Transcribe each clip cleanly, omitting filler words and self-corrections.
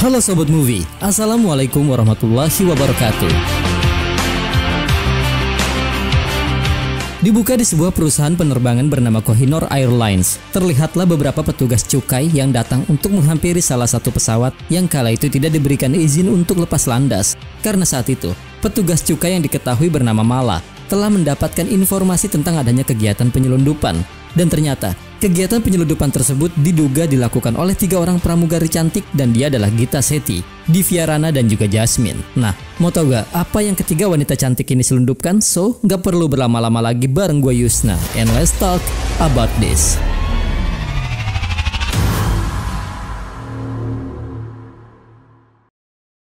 Halo Sobat Movie, Assalamualaikum warahmatullahi wabarakatuh. Dibuka di sebuah perusahaan penerbangan bernama Kohinoor Airlines, terlihatlah beberapa petugas cukai yang datang untuk menghampiri salah satu pesawat yang kala itu tidak diberikan izin untuk lepas landas. Karena saat itu, petugas cukai yang diketahui bernama Mala telah mendapatkan informasi tentang adanya kegiatan penyelundupan. Dan ternyata, kegiatan penyelundupan tersebut diduga dilakukan oleh 3 orang pramugari cantik dan dia adalah Gita Sethi, Divya Rana, dan juga Jasmine. Nah, mau tau gak apa yang ketiga wanita cantik ini selundupkan? So, gak perlu berlama-lama lagi bareng gue Yusna. And let's talk about this.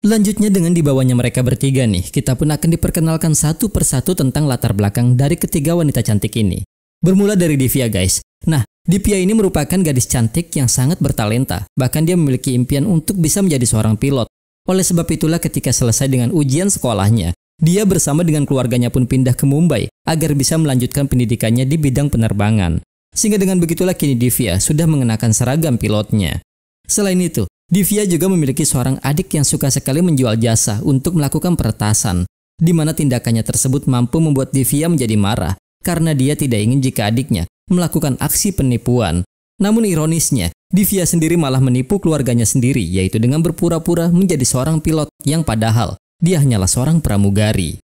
Lanjutnya dengan dibawanya mereka bertiga nih, kita pun akan diperkenalkan satu persatu tentang latar belakang dari ketiga wanita cantik ini. Bermula dari Divya guys. Nah, Divya ini merupakan gadis cantik yang sangat bertalenta. Bahkan dia memiliki impian untuk bisa menjadi seorang pilot. Oleh sebab itulah ketika selesai dengan ujian sekolahnya, dia bersama dengan keluarganya pun pindah ke Mumbai agar bisa melanjutkan pendidikannya di bidang penerbangan. Sehingga dengan begitulah kini Divya sudah mengenakan seragam pilotnya. Selain itu, Divya juga memiliki seorang adik yang suka sekali menjual jasa untuk melakukan peretasan, di mana tindakannya tersebut mampu membuat Divya menjadi marah karena dia tidak ingin jika adiknya melakukan aksi penipuan. Namun ironisnya, Divya sendiri malah menipu keluarganya sendiri, yaitu dengan berpura-pura menjadi seorang pilot yang padahal dia hanyalah seorang pramugari.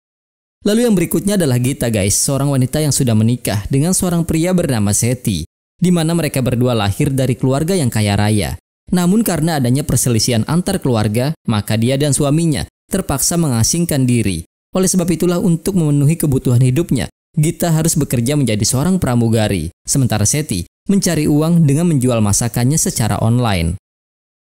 Lalu yang berikutnya adalah Gita guys, seorang wanita yang sudah menikah dengan seorang pria bernama Sethi, di mana mereka berdua lahir dari keluarga yang kaya raya. Namun karena adanya perselisihan antar keluarga, maka dia dan suaminya terpaksa mengasingkan diri. Oleh sebab itulah untuk memenuhi kebutuhan hidupnya, Gita harus bekerja menjadi seorang pramugari, sementara Sethi mencari uang dengan menjual masakannya secara online.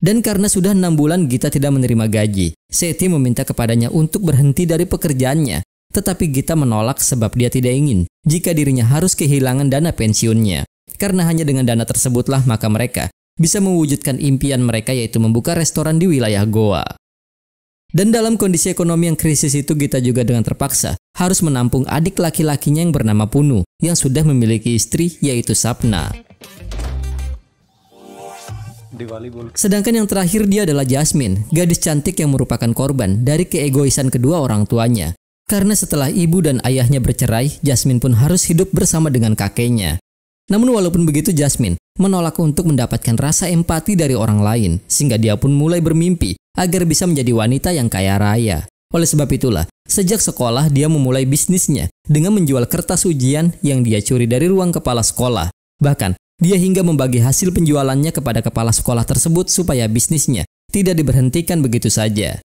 Dan karena sudah 6 bulan Gita tidak menerima gaji, Sethi meminta kepadanya untuk berhenti dari pekerjaannya. Tetapi Gita menolak sebab dia tidak ingin jika dirinya harus kehilangan dana pensiunnya. Karena hanya dengan dana tersebutlah maka mereka bisa mewujudkan impian mereka, yaitu membuka restoran di wilayah Goa. Dan dalam kondisi ekonomi yang krisis itu, Gita juga dengan terpaksa harus menampung adik laki-lakinya yang bernama Punu yang sudah memiliki istri, yaitu Sapna. Sedangkan yang terakhir dia adalah Jasmine, gadis cantik yang merupakan korban dari keegoisan kedua orang tuanya. Karena setelah ibu dan ayahnya bercerai, Jasmine pun harus hidup bersama dengan kakeknya. Namun walaupun begitu, Jasmine menolak untuk mendapatkan rasa empati dari orang lain, sehingga dia pun mulai bermimpi agar bisa menjadi wanita yang kaya raya. Oleh sebab itulah, sejak sekolah dia memulai bisnisnya dengan menjual kertas ujian yang dia curi dari ruang kepala sekolah. Bahkan, dia hingga membagi hasil penjualannya kepada kepala sekolah tersebut supaya bisnisnya tidak diberhentikan begitu saja.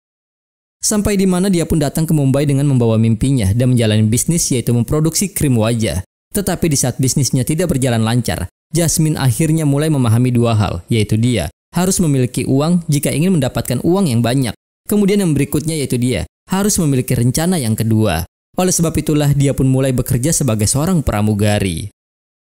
Sampai di mana dia pun datang ke Mumbai dengan membawa mimpinya dan menjalani bisnis, yaitu memproduksi krim wajah. Tetapi di saat bisnisnya tidak berjalan lancar, Jasmine akhirnya mulai memahami 2 hal, yaitu dia harus memiliki uang jika ingin mendapatkan uang yang banyak. Kemudian yang berikutnya yaitu dia harus memiliki rencana yang kedua. Oleh sebab itulah dia pun mulai bekerja sebagai seorang pramugari.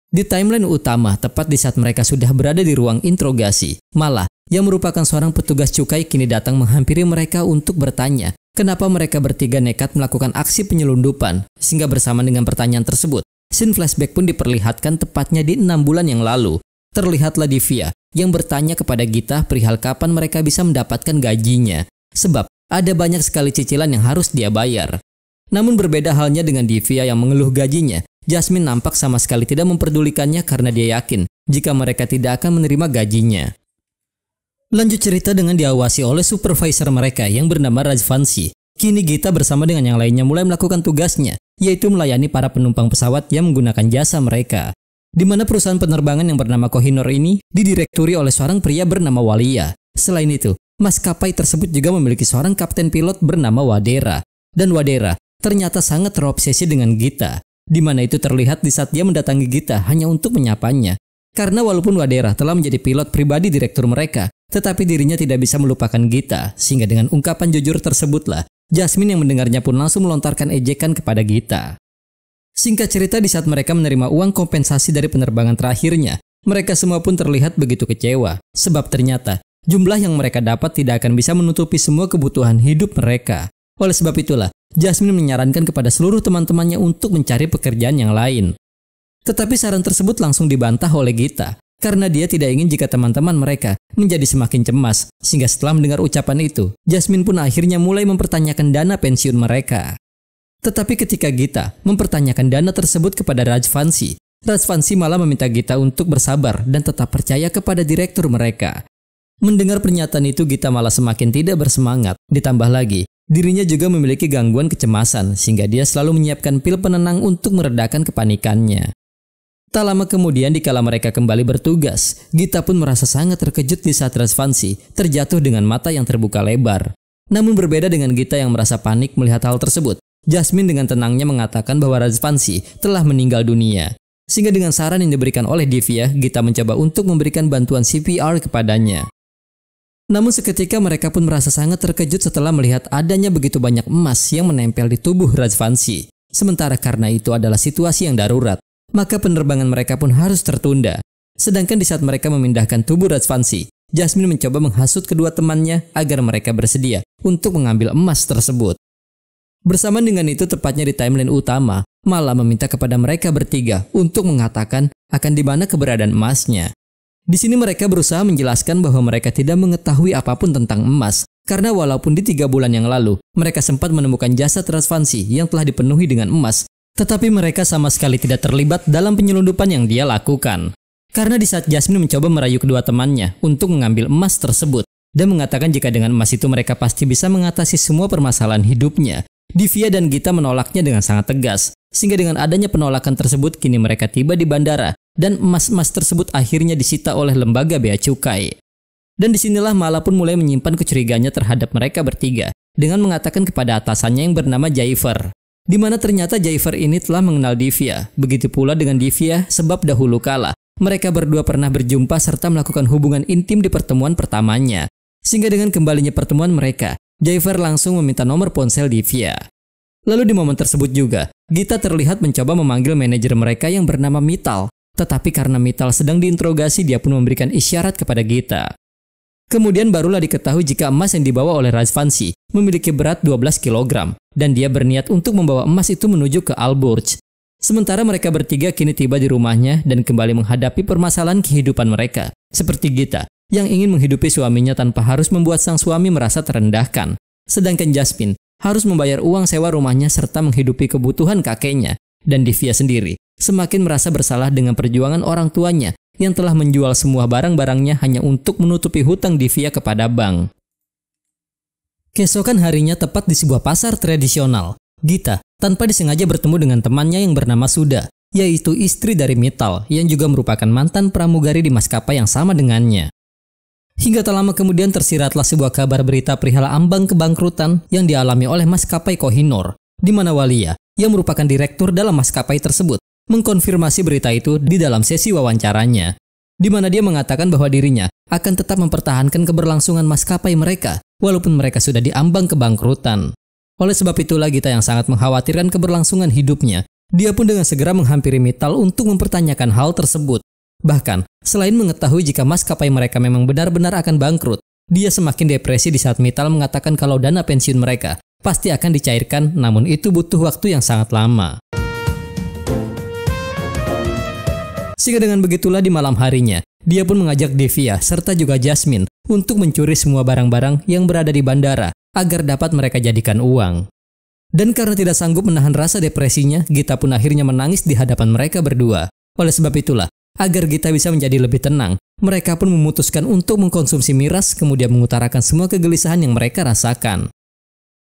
Di timeline utama, tepat di saat mereka sudah berada di ruang interogasi, Mala yang merupakan seorang petugas cukai kini datang menghampiri mereka untuk bertanya kenapa mereka bertiga nekat melakukan aksi penyelundupan. Sehingga bersama dengan pertanyaan tersebut, scene flashback pun diperlihatkan tepatnya di 6 bulan yang lalu. Terlihatlah Divya yang bertanya kepada Gita perihal kapan mereka bisa mendapatkan gajinya. Sebab ada banyak sekali cicilan yang harus dia bayar. Namun berbeda halnya dengan Divya yang mengeluh gajinya, Jasmine nampak sama sekali tidak memperdulikannya karena dia yakin jika mereka tidak akan menerima gajinya. Lanjut cerita dengan diawasi oleh supervisor mereka yang bernama Rajvanshi. Kini Gita bersama dengan yang lainnya mulai melakukan tugasnya, yaitu melayani para penumpang pesawat yang menggunakan jasa mereka. Di mana perusahaan penerbangan yang bernama Kohinoor ini didirekturi oleh seorang pria bernama Walia. Selain itu, maskapai tersebut juga memiliki seorang kapten pilot bernama Wadera. Dan Wadera ternyata sangat terobsesi dengan Gita, di mana itu terlihat di saat dia mendatangi Gita hanya untuk menyapanya. Karena walaupun Wadera telah menjadi pilot pribadi direktur mereka, tetapi dirinya tidak bisa melupakan Gita, sehingga dengan ungkapan jujur tersebutlah Jasmine yang mendengarnya pun langsung melontarkan ejekan kepada Gita. Singkat cerita, di saat mereka menerima uang kompensasi dari penerbangan terakhirnya, mereka semua pun terlihat begitu kecewa. Sebab ternyata, jumlah yang mereka dapat tidak akan bisa menutupi semua kebutuhan hidup mereka. Oleh sebab itulah, Jasmine menyarankan kepada seluruh teman-temannya untuk mencari pekerjaan yang lain. Tetapi saran tersebut langsung dibantah oleh Gita. karena dia tidak ingin jika teman-teman mereka menjadi semakin cemas, sehingga setelah mendengar ucapan itu, Jasmine pun akhirnya mulai mempertanyakan dana pensiun mereka. Tetapi ketika Gita mempertanyakan dana tersebut kepada Rajvanshi, Rajvanshi malah meminta Gita untuk bersabar dan tetap percaya kepada direktur mereka. Mendengar pernyataan itu, Gita malah semakin tidak bersemangat. Ditambah lagi, dirinya juga memiliki gangguan kecemasan, sehingga dia selalu menyiapkan pil penenang untuk meredakan kepanikannya. Tak lama kemudian, dikala mereka kembali bertugas, Gita pun merasa sangat terkejut di saat Rajvanshi terjatuh dengan mata yang terbuka lebar. Namun berbeda dengan Gita yang merasa panik melihat hal tersebut, Jasmine dengan tenangnya mengatakan bahwa Rajvanshi telah meninggal dunia. Sehingga dengan saran yang diberikan oleh Divya, Gita mencoba untuk memberikan bantuan CPR kepadanya. Namun seketika mereka pun merasa sangat terkejut setelah melihat adanya begitu banyak emas yang menempel di tubuh Rajvanshi. Sementara karena itu adalah situasi yang darurat, maka penerbangan mereka pun harus tertunda. Sedangkan di saat mereka memindahkan tubuh Rajvanshi, Jasmine mencoba menghasut kedua temannya agar mereka bersedia untuk mengambil emas tersebut. Bersamaan dengan itu, tepatnya di timeline utama, malah meminta kepada mereka bertiga untuk mengatakan akan di mana keberadaan emasnya. Di sini mereka berusaha menjelaskan bahwa mereka tidak mengetahui apapun tentang emas, karena walaupun di 3 bulan yang lalu, mereka sempat menemukan jasad Rajvanshi yang telah dipenuhi dengan emas, tetapi mereka sama sekali tidak terlibat dalam penyelundupan yang dia lakukan. Karena di saat Jasmine mencoba merayu kedua temannya untuk mengambil emas tersebut dan mengatakan jika dengan emas itu mereka pasti bisa mengatasi semua permasalahan hidupnya, Divya dan Gita menolaknya dengan sangat tegas. Sehingga dengan adanya penolakan tersebut, kini mereka tiba di bandara dan emas-emas tersebut akhirnya disita oleh lembaga bea cukai. Dan disinilah Mala pun mulai menyimpan kecurigaannya terhadap mereka bertiga dengan mengatakan kepada atasannya yang bernama Jaifer, di mana ternyata Jaifer ini telah mengenal Divya. Begitu pula dengan Divya, sebab dahulu kala mereka berdua pernah berjumpa serta melakukan hubungan intim di pertemuan pertamanya. Sehingga dengan kembalinya pertemuan mereka, Jaifer langsung meminta nomor ponsel Divya. Lalu di momen tersebut juga, Gita terlihat mencoba memanggil manajer mereka yang bernama Mittal. Tetapi karena Mittal sedang diinterogasi, dia pun memberikan isyarat kepada Gita. Kemudian barulah diketahui jika emas yang dibawa oleh Rajvanshi memiliki berat 12 kg dan dia berniat untuk membawa emas itu menuju ke Alburj. Sementara mereka bertiga kini tiba di rumahnya dan kembali menghadapi permasalahan kehidupan mereka. Seperti Gita yang ingin menghidupi suaminya tanpa harus membuat sang suami merasa terendahkan. Sedangkan Jasmine harus membayar uang sewa rumahnya serta menghidupi kebutuhan kakeknya. Dan Divya sendiri semakin merasa bersalah dengan perjuangan orang tuanya yang telah menjual semua barang-barangnya hanya untuk menutupi hutang Divya kepada bank. Keesokan harinya tepat di sebuah pasar tradisional, Gita tanpa disengaja bertemu dengan temannya yang bernama Sudha, yaitu istri dari Mittal yang juga merupakan mantan pramugari di maskapai yang sama dengannya. Hingga tak lama kemudian tersiratlah sebuah kabar berita perihal ambang kebangkrutan yang dialami oleh maskapai Kohinoor, di mana Walia yang merupakan direktur dalam maskapai tersebut mengkonfirmasi berita itu di dalam sesi wawancaranya, di mana dia mengatakan bahwa dirinya akan tetap mempertahankan keberlangsungan maskapai mereka walaupun mereka sudah diambang kebangkrutan. Oleh sebab itulah Gita yang sangat mengkhawatirkan keberlangsungan hidupnya, dia pun dengan segera menghampiri Mittal untuk mempertanyakan hal tersebut. Bahkan, selain mengetahui jika maskapai mereka memang benar-benar akan bangkrut, dia semakin depresi di saat Mittal mengatakan kalau dana pensiun mereka pasti akan dicairkan, namun itu butuh waktu yang sangat lama. Sehingga dengan begitulah di malam harinya, dia pun mengajak Divya serta juga Jasmine untuk mencuri semua barang-barang yang berada di bandara agar dapat mereka jadikan uang. Dan karena tidak sanggup menahan rasa depresinya, Gita pun akhirnya menangis di hadapan mereka berdua. Oleh sebab itulah, agar Gita bisa menjadi lebih tenang, mereka pun memutuskan untuk mengkonsumsi miras kemudian mengutarakan semua kegelisahan yang mereka rasakan.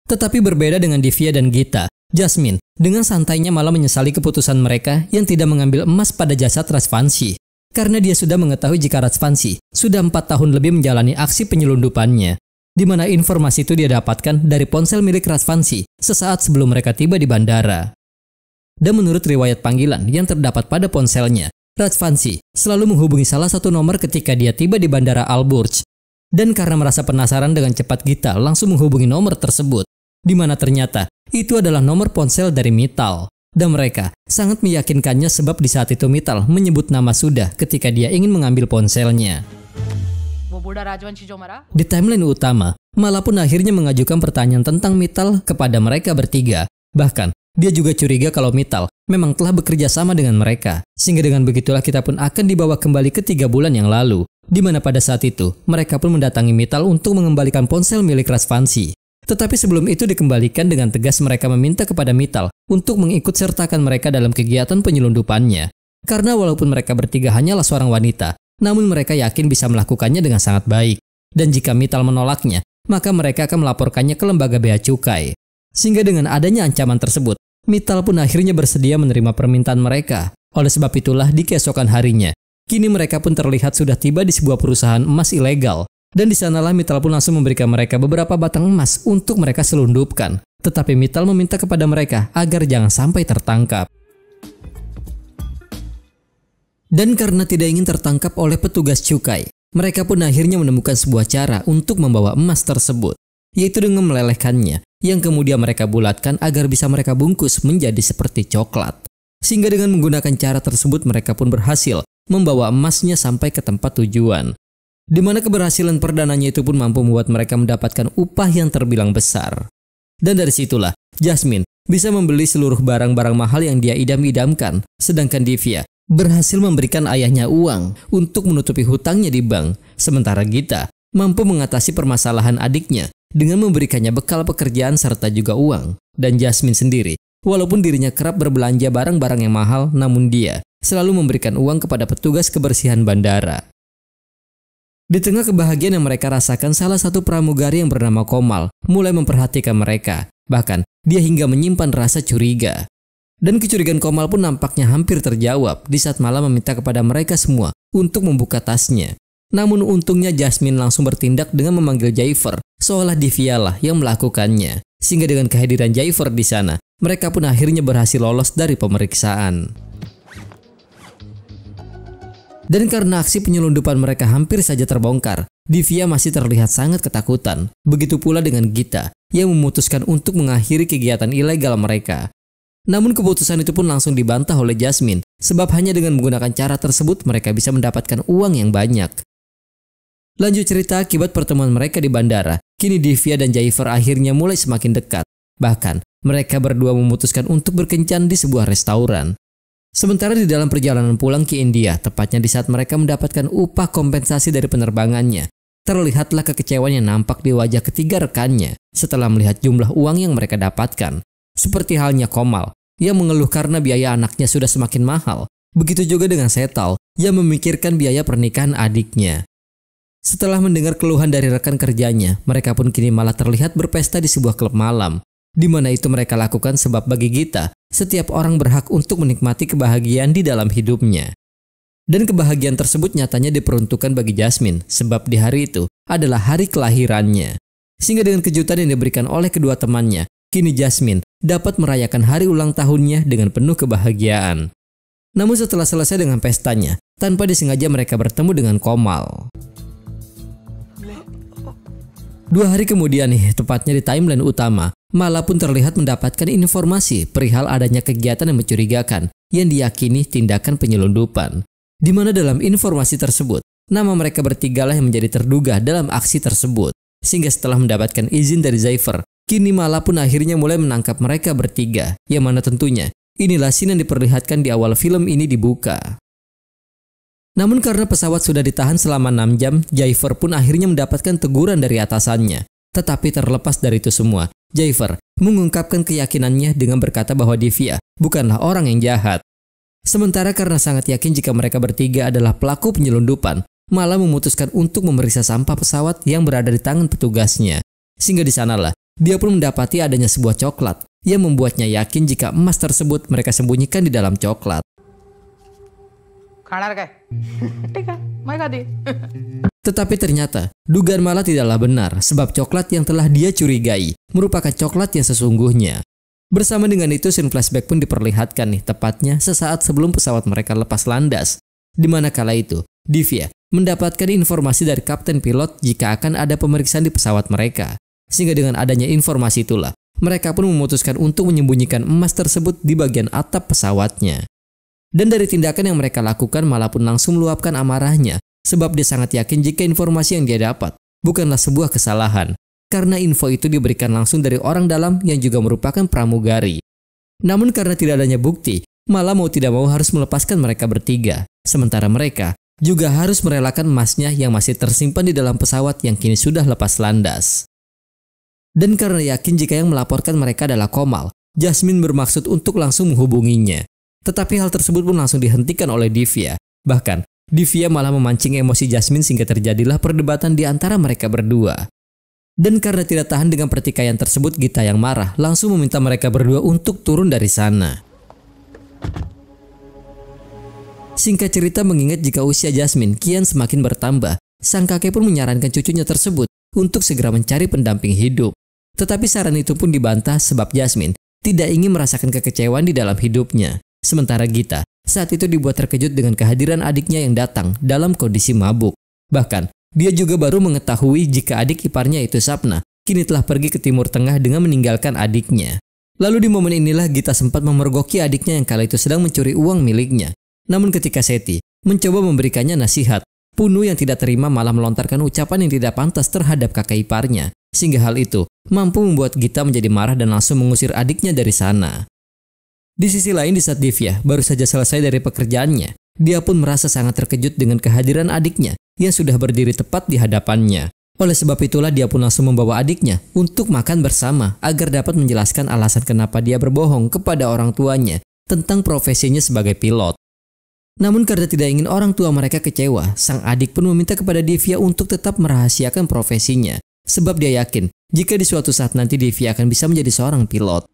Tetapi berbeda dengan Divya dan Gita, Jasmine dengan santainya malah menyesali keputusan mereka yang tidak mengambil emas pada jasad Rajvanshi. Karena dia sudah mengetahui jika Rajvanshi sudah 4 tahun lebih menjalani aksi penyelundupannya, di mana informasi itu dia dapatkan dari ponsel milik Rajvanshi sesaat sebelum mereka tiba di bandara. Dan menurut riwayat panggilan yang terdapat pada ponselnya, Rajvanshi selalu menghubungi salah satu nomor ketika dia tiba di bandara Alburj. Dan karena merasa penasaran dengan cepat, Gita langsung menghubungi nomor tersebut, di mana ternyata itu adalah nomor ponsel dari Mittal. Dan mereka sangat meyakinkannya sebab di saat itu Mittal menyebut nama Sudha ketika dia ingin mengambil ponselnya. Di timeline utama, Mala pun akhirnya mengajukan pertanyaan tentang Mittal kepada mereka bertiga. Bahkan, Dia juga curiga kalau Mittal memang telah bekerja sama dengan mereka. Sehingga dengan begitulah kita pun akan dibawa kembali ke 3 bulan yang lalu, di mana pada saat itu mereka pun mendatangi Mittal untuk mengembalikan ponsel milik Rajvanshi. Tetapi sebelum itu dikembalikan, dengan tegas mereka meminta kepada Mittal untuk mengikut sertakan mereka dalam kegiatan penyelundupannya. Karena walaupun mereka bertiga hanyalah seorang wanita, namun mereka yakin bisa melakukannya dengan sangat baik. Dan jika Mittal menolaknya, maka mereka akan melaporkannya ke lembaga bea cukai. Sehingga dengan adanya ancaman tersebut, Mittal pun akhirnya bersedia menerima permintaan mereka. Oleh sebab itulah di keesokan harinya, kini mereka pun terlihat sudah tiba di sebuah perusahaan emas ilegal. Dan di sanalah Mittal pun langsung memberikan mereka beberapa batang emas untuk mereka selundupkan. Tetapi Mittal meminta kepada mereka agar jangan sampai tertangkap. Dan karena tidak ingin tertangkap oleh petugas cukai, mereka pun akhirnya menemukan sebuah cara untuk membawa emas tersebut, yaitu dengan melelehkannya, yang kemudian mereka bulatkan agar bisa mereka bungkus menjadi seperti coklat. Sehingga dengan menggunakan cara tersebut mereka pun berhasil membawa emasnya sampai ke tempat tujuan. Di mana keberhasilan perdananya itu pun mampu membuat mereka mendapatkan upah yang terbilang besar. Dan dari situlah, Jasmine bisa membeli seluruh barang-barang mahal yang dia idam-idamkan, sedangkan Divya berhasil memberikan ayahnya uang untuk menutupi hutangnya di bank. Sementara Gita mampu mengatasi permasalahan adiknya dengan memberikannya bekal pekerjaan serta juga uang. Dan Jasmine sendiri, walaupun dirinya kerap berbelanja barang-barang yang mahal, namun dia selalu memberikan uang kepada petugas kebersihan bandara. Di tengah kebahagiaan yang mereka rasakan, salah satu pramugari yang bernama Komal mulai memperhatikan mereka. Bahkan, dia hingga menyimpan rasa curiga. Dan kecurigaan Komal pun nampaknya hampir terjawab di saat malam meminta kepada mereka semua untuk membuka tasnya. Namun untungnya Jasmine langsung bertindak dengan memanggil Jaifer, seolah Divyalah yang melakukannya. Sehingga dengan kehadiran Jaifer di sana, mereka pun akhirnya berhasil lolos dari pemeriksaan. Dan karena aksi penyelundupan mereka hampir saja terbongkar, Divya masih terlihat sangat ketakutan. Begitu pula dengan Gita yang memutuskan untuk mengakhiri kegiatan ilegal mereka. Namun keputusan itu pun langsung dibantah oleh Jasmine, sebab hanya dengan menggunakan cara tersebut mereka bisa mendapatkan uang yang banyak. Lanjut cerita, akibat pertemuan mereka di bandara, kini Divya dan Jaifer akhirnya mulai semakin dekat. Bahkan, mereka berdua memutuskan untuk berkencan di sebuah restoran. Sementara di dalam perjalanan pulang ke India, tepatnya di saat mereka mendapatkan upah kompensasi dari penerbangannya, terlihatlah kekecewaan yang nampak di wajah ketiga rekannya setelah melihat jumlah uang yang mereka dapatkan. Seperti halnya Komal, yang mengeluh karena biaya anaknya sudah semakin mahal. Begitu juga dengan Setal, yang memikirkan biaya pernikahan adiknya. Setelah mendengar keluhan dari rekan kerjanya, mereka pun kini malah terlihat berpesta di sebuah klub malam. Di mana itu mereka lakukan sebab bagi Gita, setiap orang berhak untuk menikmati kebahagiaan di dalam hidupnya. Dan kebahagiaan tersebut nyatanya diperuntukkan bagi Jasmine, sebab di hari itu adalah hari kelahirannya. Sehingga dengan kejutan yang diberikan oleh kedua temannya, kini Jasmine dapat merayakan hari ulang tahunnya dengan penuh kebahagiaan. Namun setelah selesai dengan pestanya, tanpa disengaja mereka bertemu dengan Komal. 2 hari kemudian nih, tepatnya di timeline utama, Mala pun terlihat mendapatkan informasi perihal adanya kegiatan yang mencurigakan yang diyakini tindakan penyelundupan. Di mana dalam informasi tersebut, nama mereka bertigalah yang menjadi terduga dalam aksi tersebut. Sehingga setelah mendapatkan izin dari Jaifer, kini Mala pun akhirnya mulai menangkap mereka bertiga, yang mana tentunya inilah scene yang diperlihatkan di awal film ini dibuka. Namun karena pesawat sudah ditahan selama 6 jam, Jaifer pun akhirnya mendapatkan teguran dari atasannya. Tetapi terlepas dari itu semua, Jaifer mengungkapkan keyakinannya dengan berkata bahwa Divya bukanlah orang yang jahat. Sementara karena sangat yakin jika mereka bertiga adalah pelaku penyelundupan, Mala memutuskan untuk memeriksa sampah pesawat yang berada di tangan petugasnya. Sehingga di sanalah dia pun mendapati adanya sebuah coklat yang membuatnya yakin jika emas tersebut mereka sembunyikan di dalam coklat. Tetapi ternyata dugaan Mala tidaklah benar, sebab coklat yang telah dia curigai merupakan coklat yang sesungguhnya. Bersama dengan itu, scene flashback pun diperlihatkan nih, tepatnya sesaat sebelum pesawat mereka lepas landas. Di mana kala itu, Divya mendapatkan informasi dari kapten pilot jika akan ada pemeriksaan di pesawat mereka. Sehingga dengan adanya informasi itulah, mereka pun memutuskan untuk menyembunyikan emas tersebut di bagian atap pesawatnya. Dan dari tindakan yang mereka lakukan, Mala pun langsung meluapkan amarahnya, sebab dia sangat yakin jika informasi yang dia dapat bukanlah sebuah kesalahan, karena info itu diberikan langsung dari orang dalam yang juga merupakan pramugari. Namun karena tidak adanya bukti, Mala mau tidak mau harus melepaskan mereka bertiga. Sementara mereka juga harus merelakan emasnya yang masih tersimpan di dalam pesawat yang kini sudah lepas landas. Dan karena yakin jika yang melaporkan mereka adalah Komal, Jasmine bermaksud untuk langsung menghubunginya. Tetapi hal tersebut pun langsung dihentikan oleh Divya. Bahkan, Divya malah memancing emosi Jasmine sehingga terjadilah perdebatan di antara mereka berdua. Dan karena tidak tahan dengan pertikaian tersebut, Gita yang marah langsung meminta mereka berdua untuk turun dari sana. Singkat cerita, mengingat jika usia Jasmine kian semakin bertambah, sang kakek pun menyarankan cucunya tersebut untuk segera mencari pendamping hidup. Tetapi saran itu pun dibantah sebab Jasmine tidak ingin merasakan kekecewaan di dalam hidupnya. Sementara Gita saat itu dibuat terkejut dengan kehadiran adiknya yang datang dalam kondisi mabuk. Bahkan, dia juga baru mengetahui jika adik iparnya itu Sapna kini telah pergi ke Timur Tengah dengan meninggalkan adiknya. Lalu di momen inilah Gita sempat memergoki adiknya yang kala itu sedang mencuri uang miliknya. Namun ketika Seti mencoba memberikannya nasihat, Punu yang tidak terima malah melontarkan ucapan yang tidak pantas terhadap kakak iparnya. Sehingga hal itu mampu membuat Gita menjadi marah dan langsung mengusir adiknya dari sana. Di sisi lain, di saat Divya baru saja selesai dari pekerjaannya, dia pun merasa sangat terkejut dengan kehadiran adiknya yang sudah berdiri tepat di hadapannya. Oleh sebab itulah dia pun langsung membawa adiknya untuk makan bersama agar dapat menjelaskan alasan kenapa dia berbohong kepada orang tuanya tentang profesinya sebagai pilot. Namun karena tidak ingin orang tua mereka kecewa, sang adik pun meminta kepada Divya untuk tetap merahasiakan profesinya. Sebab dia yakin jika di suatu saat nanti Divya akan bisa menjadi seorang pilot.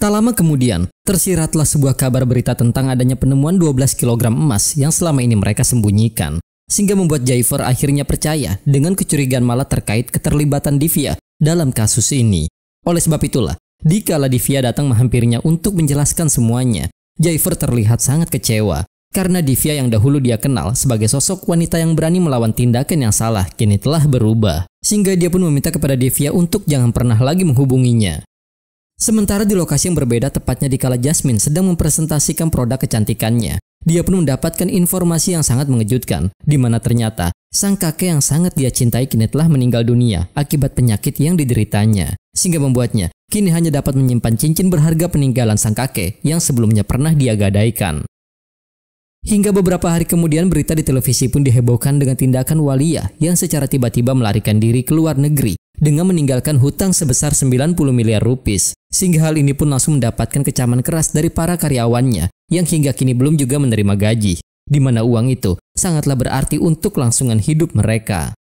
Tak lama kemudian, tersiratlah sebuah kabar berita tentang adanya penemuan 12 kg emas yang selama ini mereka sembunyikan. Sehingga membuat Jaifer akhirnya percaya dengan kecurigaan Mala terkait keterlibatan Divya dalam kasus ini. Oleh sebab itulah, dikala Divya datang menghampirinya untuk menjelaskan semuanya, Jaifer terlihat sangat kecewa. Karena Divya yang dahulu dia kenal sebagai sosok wanita yang berani melawan tindakan yang salah kini telah berubah. Sehingga dia pun meminta kepada Divya untuk jangan pernah lagi menghubunginya. Sementara di lokasi yang berbeda, tepatnya di kala Jasmine sedang mempresentasikan produk kecantikannya, dia pun mendapatkan informasi yang sangat mengejutkan, di mana ternyata sang kakek yang sangat dia cintai kini telah meninggal dunia akibat penyakit yang dideritanya. Sehingga membuatnya kini hanya dapat menyimpan cincin berharga peninggalan sang kakek yang sebelumnya pernah dia gadaikan. Hingga beberapa hari kemudian berita di televisi pun dihebohkan dengan tindakan Walia yang secara tiba-tiba melarikan diri ke luar negeri dengan meninggalkan hutang sebesar 90 miliar rupiah. Sehingga hal ini pun langsung mendapatkan kecaman keras dari para karyawannya yang hingga kini belum juga menerima gaji, di mana uang itu sangatlah berarti untuk kelangsungan hidup mereka.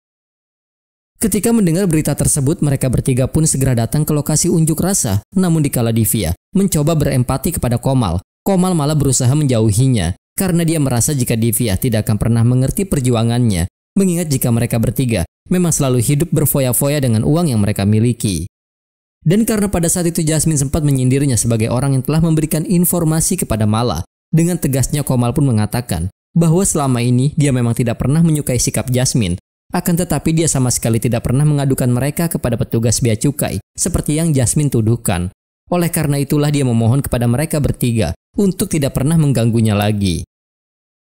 Ketika mendengar berita tersebut, mereka bertiga pun segera datang ke lokasi unjuk rasa. Namun dikala Divya mencoba berempati kepada Komal, Komal malah berusaha menjauhinya karena dia merasa jika Divya tidak akan pernah mengerti perjuangannya, mengingat jika mereka bertiga memang selalu hidup berfoya-foya dengan uang yang mereka miliki. Dan karena pada saat itu Jasmine sempat menyindirnya sebagai orang yang telah memberikan informasi kepada Mala, dengan tegasnya Komal pun mengatakan bahwa selama ini dia memang tidak pernah menyukai sikap Jasmine, akan tetapi dia sama sekali tidak pernah mengadukan mereka kepada petugas bea cukai seperti yang Jasmine tuduhkan. Oleh karena itulah dia memohon kepada mereka bertiga untuk tidak pernah mengganggunya lagi.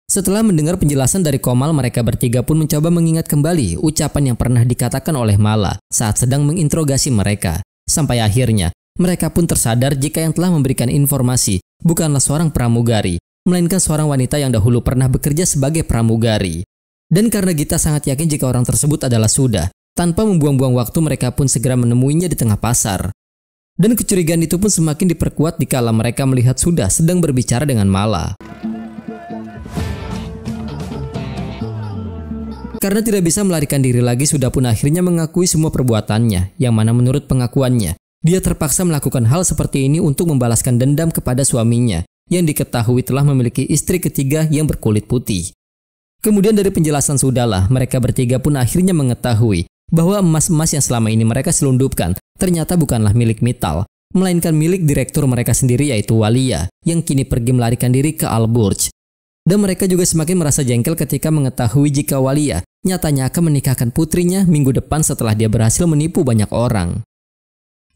Setelah mendengar penjelasan dari Komal, mereka bertiga pun mencoba mengingat kembali ucapan yang pernah dikatakan oleh Mala saat sedang menginterogasi mereka. Sampai akhirnya, mereka pun tersadar jika yang telah memberikan informasi bukanlah seorang pramugari, melainkan seorang wanita yang dahulu pernah bekerja sebagai pramugari. Dan karena Gita sangat yakin jika orang tersebut adalah Suda, tanpa membuang-buang waktu mereka pun segera menemuinya di tengah pasar. Dan kecurigaan itu pun semakin diperkuat dikala mereka melihat Suda sedang berbicara dengan Mala. Karena tidak bisa melarikan diri lagi, Suda pun akhirnya mengakui semua perbuatannya, yang mana menurut pengakuannya, dia terpaksa melakukan hal seperti ini untuk membalaskan dendam kepada suaminya, yang diketahui telah memiliki istri ketiga yang berkulit putih. Kemudian dari penjelasan Suda lah, mereka bertiga pun akhirnya mengetahui bahwa emas-emas yang selama ini mereka selundupkan ternyata bukanlah milik Mittal, melainkan milik direktur mereka sendiri yaitu Walia, yang kini pergi melarikan diri ke Al-Burj. Dan mereka juga semakin merasa jengkel ketika mengetahui jika Walia nyatanya akan menikahkan putrinya minggu depan setelah dia berhasil menipu banyak orang.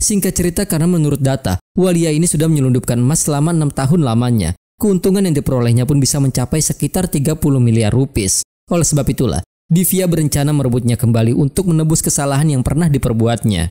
Singkat cerita, karena menurut data, Walia ini sudah menyelundupkan emas selama 6 tahun lamanya. Keuntungan yang diperolehnya pun bisa mencapai sekitar 30 miliar rupiah. Oleh sebab itulah, Divya berencana merebutnya kembali untuk menebus kesalahan yang pernah diperbuatnya.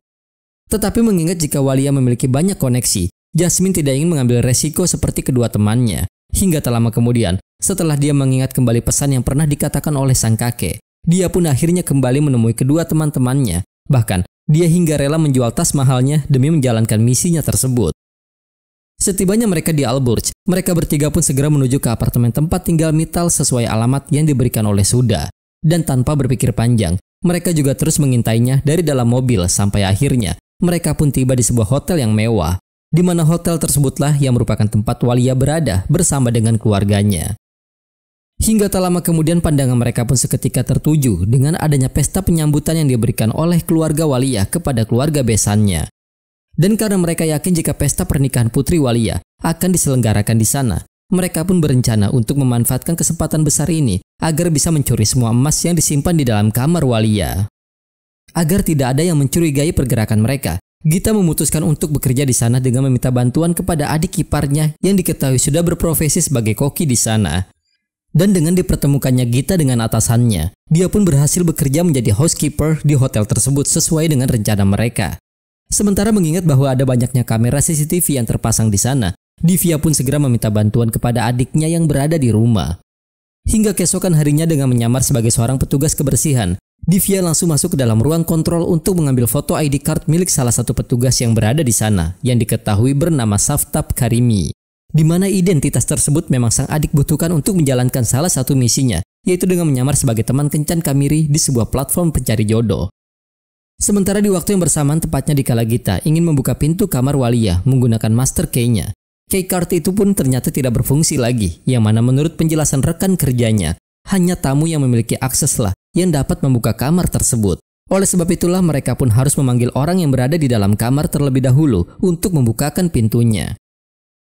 Tetapi mengingat jika Walia memiliki banyak koneksi, Jasmine tidak ingin mengambil resiko seperti kedua temannya. Hingga tak lama kemudian, setelah dia mengingat kembali pesan yang pernah dikatakan oleh sang kakek, dia pun akhirnya kembali menemui kedua teman-temannya. Bahkan, dia hingga rela menjual tas mahalnya demi menjalankan misinya tersebut. Setibanya mereka di Alburj, mereka bertiga pun segera menuju ke apartemen tempat tinggal Mittal sesuai alamat yang diberikan oleh Suda. Dan tanpa berpikir panjang, mereka juga terus mengintainya dari dalam mobil sampai akhirnya mereka pun tiba di sebuah hotel yang mewah, di mana hotel tersebutlah yang merupakan tempat Walia berada bersama dengan keluarganya. Hingga tak lama kemudian pandangan mereka pun seketika tertuju dengan adanya pesta penyambutan yang diberikan oleh keluarga Walia kepada keluarga besannya. Dan karena mereka yakin jika pesta pernikahan Putri Walia akan diselenggarakan di sana, mereka pun berencana untuk memanfaatkan kesempatan besar ini agar bisa mencuri semua emas yang disimpan di dalam kamar Walia. Agar tidak ada yang mencurigai pergerakan mereka, Gita memutuskan untuk bekerja di sana dengan meminta bantuan kepada adik iparnya yang diketahui sudah berprofesi sebagai koki di sana. Dan dengan dipertemukannya Gita dengan atasannya, dia pun berhasil bekerja menjadi housekeeper di hotel tersebut sesuai dengan rencana mereka. Sementara mengingat bahwa ada banyaknya kamera CCTV yang terpasang di sana, Divya pun segera meminta bantuan kepada adiknya yang berada di rumah. Hingga keesokan harinya dengan menyamar sebagai seorang petugas kebersihan, Divya langsung masuk ke dalam ruang kontrol untuk mengambil foto ID card milik salah satu petugas yang berada di sana, yang diketahui bernama Saftab Karimi. Di mana identitas tersebut memang sang adik butuhkan untuk menjalankan salah satu misinya, yaitu dengan menyamar sebagai teman kencan Kamiri di sebuah platform pencari jodoh. Sementara di waktu yang bersamaan, tepatnya di kala Gita ingin membuka pintu kamar Walia menggunakan master key-nya. Key card itu pun ternyata tidak berfungsi lagi, yang mana menurut penjelasan rekan kerjanya, hanya tamu yang memiliki akses lah yang dapat membuka kamar tersebut. Oleh sebab itulah mereka pun harus memanggil orang yang berada di dalam kamar terlebih dahulu untuk membukakan pintunya.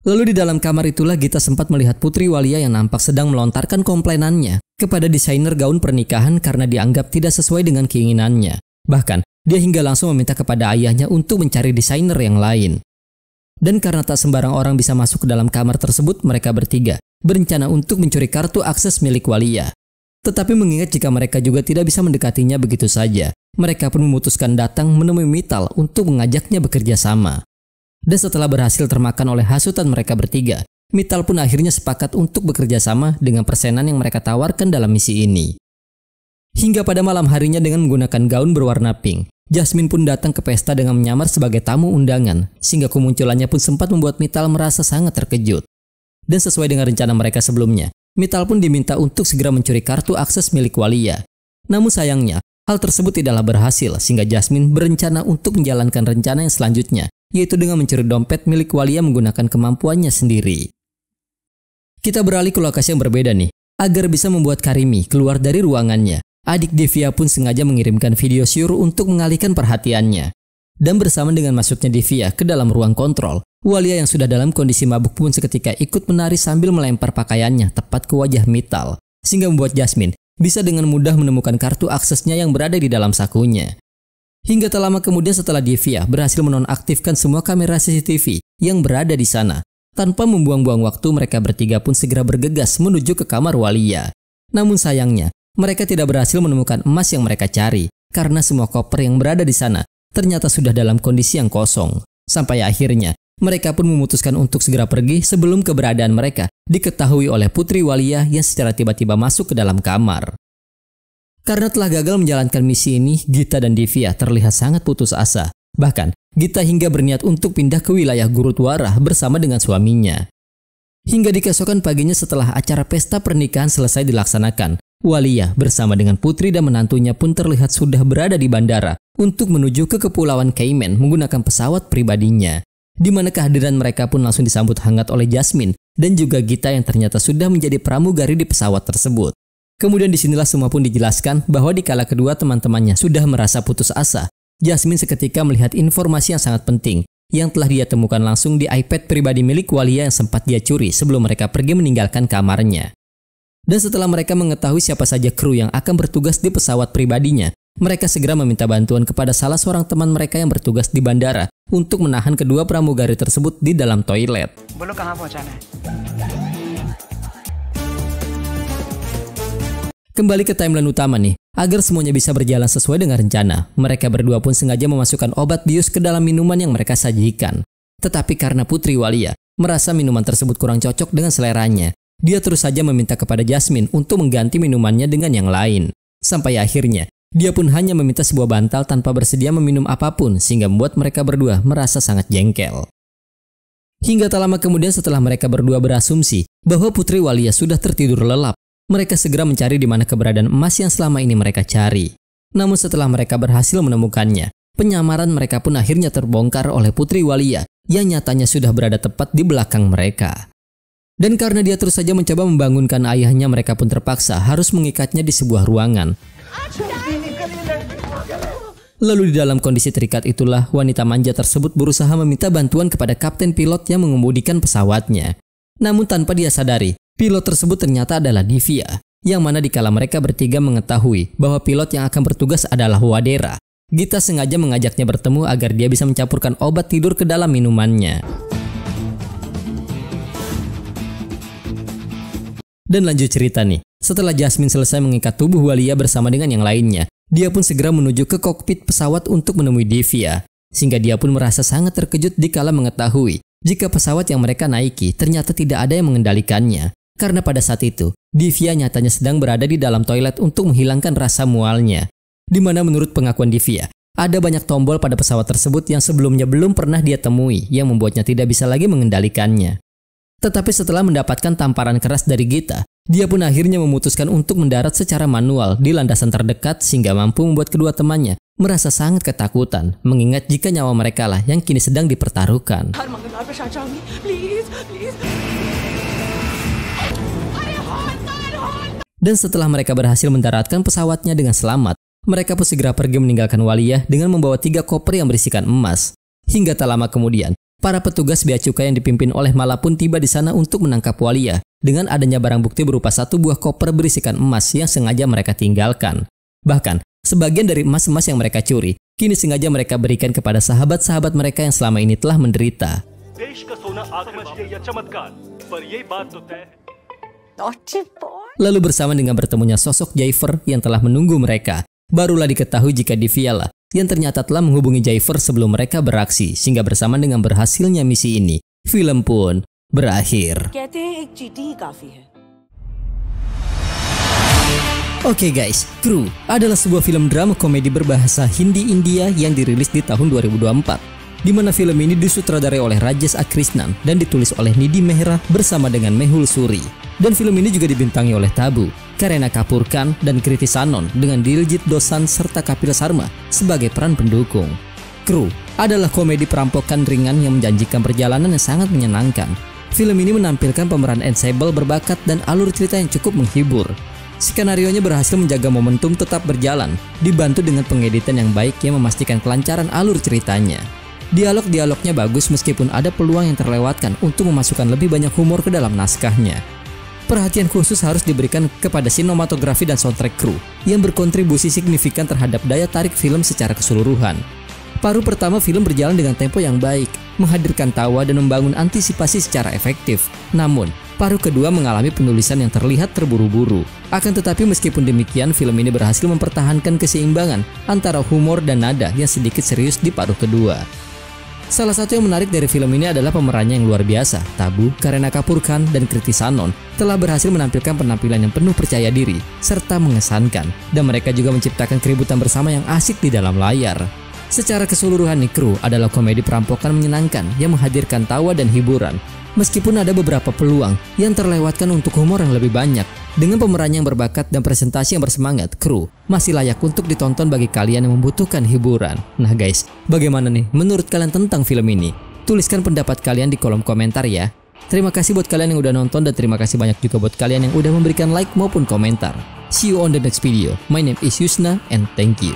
Lalu di dalam kamar itulah Gita sempat melihat Putri Walia yang nampak sedang melontarkan komplainannya kepada desainer gaun pernikahan karena dianggap tidak sesuai dengan keinginannya. Bahkan, dia hingga langsung meminta kepada ayahnya untuk mencari desainer yang lain. Dan karena tak sembarang orang bisa masuk ke dalam kamar tersebut, mereka bertiga berencana untuk mencuri kartu akses milik Walia. Tetapi mengingat jika mereka juga tidak bisa mendekatinya begitu saja, mereka pun memutuskan datang menemui Mittal untuk mengajaknya bekerja sama. Dan setelah berhasil termakan oleh hasutan mereka bertiga, Mittal pun akhirnya sepakat untuk bekerja sama dengan persenan yang mereka tawarkan dalam misi ini. Hingga pada malam harinya dengan menggunakan gaun berwarna pink, Jasmine pun datang ke pesta dengan menyamar sebagai tamu undangan, sehingga kemunculannya pun sempat membuat Mittal merasa sangat terkejut. Dan sesuai dengan rencana mereka sebelumnya, Mittal pun diminta untuk segera mencuri kartu akses milik Walia. Namun sayangnya, hal tersebut tidaklah berhasil sehingga Jasmine berencana untuk menjalankan rencana yang selanjutnya, yaitu dengan mencuri dompet milik Walia menggunakan kemampuannya sendiri. Kita beralih ke lokasi yang berbeda nih, agar bisa membuat Karimi keluar dari ruangannya. Adik Divya pun sengaja mengirimkan video syur untuk mengalihkan perhatiannya. Dan bersama dengan masuknya Divya ke dalam ruang kontrol, Walia yang sudah dalam kondisi mabuk pun seketika ikut menari sambil melempar pakaiannya tepat ke wajah Mittal, sehingga membuat Jasmine bisa dengan mudah menemukan kartu aksesnya yang berada di dalam sakunya. Hingga tak lama kemudian setelah Divya berhasil menonaktifkan semua kamera CCTV yang berada di sana, tanpa membuang-buang waktu mereka bertiga pun segera bergegas menuju ke kamar Walia. Namun sayangnya, mereka tidak berhasil menemukan emas yang mereka cari, karena semua koper yang berada di sana ternyata sudah dalam kondisi yang kosong. Sampai akhirnya, mereka pun memutuskan untuk segera pergi sebelum keberadaan mereka diketahui oleh Putri Walia yang secara tiba-tiba masuk ke dalam kamar. Karena telah gagal menjalankan misi ini, Gita dan Divya terlihat sangat putus asa. Bahkan, Gita hingga berniat untuk pindah ke wilayah Gurudwara bersama dengan suaminya. Hingga di keesokan paginya setelah acara pesta pernikahan selesai dilaksanakan, Walia bersama dengan putri dan menantunya pun terlihat sudah berada di bandara untuk menuju ke Kepulauan Cayman menggunakan pesawat pribadinya. Di mana kehadiran mereka pun langsung disambut hangat oleh Jasmine dan juga Gita yang ternyata sudah menjadi pramugari di pesawat tersebut. Kemudian disinilah semua pun dijelaskan bahwa di kala kedua teman-temannya sudah merasa putus asa, Jasmine seketika melihat informasi yang sangat penting yang telah dia temukan langsung di iPad pribadi milik Walia yang sempat dia curi sebelum mereka pergi meninggalkan kamarnya. Dan setelah mereka mengetahui siapa saja kru yang akan bertugas di pesawat pribadinya, mereka segera meminta bantuan kepada salah seorang teman mereka yang bertugas di bandara untuk menahan kedua pramugari tersebut di dalam toilet. Kembali ke timeline utama nih, agar semuanya bisa berjalan sesuai dengan rencana, mereka berdua pun sengaja memasukkan obat bius ke dalam minuman yang mereka sajikan. Tetapi karena Putri Walia merasa minuman tersebut kurang cocok dengan seleranya, dia terus saja meminta kepada Jasmine untuk mengganti minumannya dengan yang lain. Sampai akhirnya, dia pun hanya meminta sebuah bantal tanpa bersedia meminum apapun sehingga membuat mereka berdua merasa sangat jengkel. Hingga tak lama kemudian setelah mereka berdua berasumsi bahwa Putri Walia sudah tertidur lelap, mereka segera mencari di mana keberadaan emas yang selama ini mereka cari. Namun setelah mereka berhasil menemukannya, penyamaran mereka pun akhirnya terbongkar oleh Putri Walia yang nyatanya sudah berada tepat di belakang mereka. Dan karena dia terus saja mencoba membangunkan ayahnya, mereka pun terpaksa harus mengikatnya di sebuah ruangan. Lalu di dalam kondisi terikat itulah wanita manja tersebut berusaha meminta bantuan kepada kapten pilot yang mengemudikan pesawatnya. Namun tanpa dia sadari, pilot tersebut ternyata adalah Divya, yang mana dikala mereka bertiga mengetahui bahwa pilot yang akan bertugas adalah Wadera, Gita sengaja mengajaknya bertemu agar dia bisa mencampurkan obat tidur ke dalam minumannya. Dan lanjut cerita nih, setelah Jasmine selesai mengikat tubuh Walia bersama dengan yang lainnya, dia pun segera menuju ke kokpit pesawat untuk menemui Divya. Sehingga dia pun merasa sangat terkejut dikala mengetahui jika pesawat yang mereka naiki ternyata tidak ada yang mengendalikannya. Karena pada saat itu, Divya nyatanya sedang berada di dalam toilet untuk menghilangkan rasa mualnya. Di mana menurut pengakuan Divya, ada banyak tombol pada pesawat tersebut yang sebelumnya belum pernah dia temui yang membuatnya tidak bisa lagi mengendalikannya. Tetapi setelah mendapatkan tamparan keras dari Gita, dia pun akhirnya memutuskan untuk mendarat secara manual di landasan terdekat sehingga mampu membuat kedua temannya merasa sangat ketakutan mengingat jika nyawa mereka lah yang kini sedang dipertaruhkan. Dan setelah mereka berhasil mendaratkan pesawatnya dengan selamat, mereka pun segera pergi meninggalkan Walia dengan membawa 3 koper yang berisikan emas. Hingga tak lama kemudian, para petugas bea cukai yang dipimpin oleh Mala pun tiba di sana untuk menangkap Walia dengan adanya barang bukti berupa 1 buah koper berisikan emas yang sengaja mereka tinggalkan. Bahkan, sebagian dari emas-emas yang mereka curi, kini sengaja mereka berikan kepada sahabat-sahabat mereka yang selama ini telah menderita. Lalu bersama dengan bertemunya sosok Jaifer yang telah menunggu mereka, barulah diketahui jika Divya lah yang ternyata telah menghubungi Jaifer sebelum mereka beraksi, sehingga bersama dengan berhasilnya misi ini, film pun berakhir. Oke guys, Crew adalah sebuah film drama komedi berbahasa Hindi India yang dirilis di tahun 2024, di mana film ini disutradarai oleh Rajesh A. Krishnan dan ditulis oleh Nidhi Mehra bersama dengan Mehul Suri. Dan film ini juga dibintangi oleh Tabu, Kareena Kapoor Khan, dan Kriti Sanon dengan Diljit Dosanjh serta Kapil Sharma sebagai peran pendukung. Crew adalah komedi perampokan ringan yang menjanjikan perjalanan yang sangat menyenangkan. Film ini menampilkan pemeran ensemble berbakat dan alur cerita yang cukup menghibur. Skenarionya berhasil menjaga momentum tetap berjalan, dibantu dengan pengeditan yang baik yang memastikan kelancaran alur ceritanya. Dialog-dialognya bagus meskipun ada peluang yang terlewatkan untuk memasukkan lebih banyak humor ke dalam naskahnya. Perhatian khusus harus diberikan kepada sinematografi dan soundtrack Crew yang berkontribusi signifikan terhadap daya tarik film secara keseluruhan. Paruh pertama film berjalan dengan tempo yang baik, menghadirkan tawa dan membangun antisipasi secara efektif. Namun, paruh kedua mengalami penulisan yang terlihat terburu-buru. Akan tetapi meskipun demikian, film ini berhasil mempertahankan keseimbangan antara humor dan nada yang sedikit serius di paruh kedua. Salah satu yang menarik dari film ini adalah pemerannya yang luar biasa. Tabu, Kareena Kapoor Khan, dan Kriti Sanon telah berhasil menampilkan penampilan yang penuh percaya diri serta mengesankan, dan mereka juga menciptakan keributan bersama yang asik di dalam layar. Secara keseluruhan nih, Crew adalah komedi perampokan menyenangkan yang menghadirkan tawa dan hiburan. Meskipun ada beberapa peluang yang terlewatkan untuk humor yang lebih banyak, dengan pemeran yang berbakat dan presentasi yang bersemangat, Crew masih layak untuk ditonton bagi kalian yang membutuhkan hiburan. Nah guys, bagaimana nih menurut kalian tentang film ini? Tuliskan pendapat kalian di kolom komentar ya. Terima kasih buat kalian yang udah nonton dan terima kasih banyak juga buat kalian yang udah memberikan like maupun komentar. See you on the next video. My name is Yusna and thank you.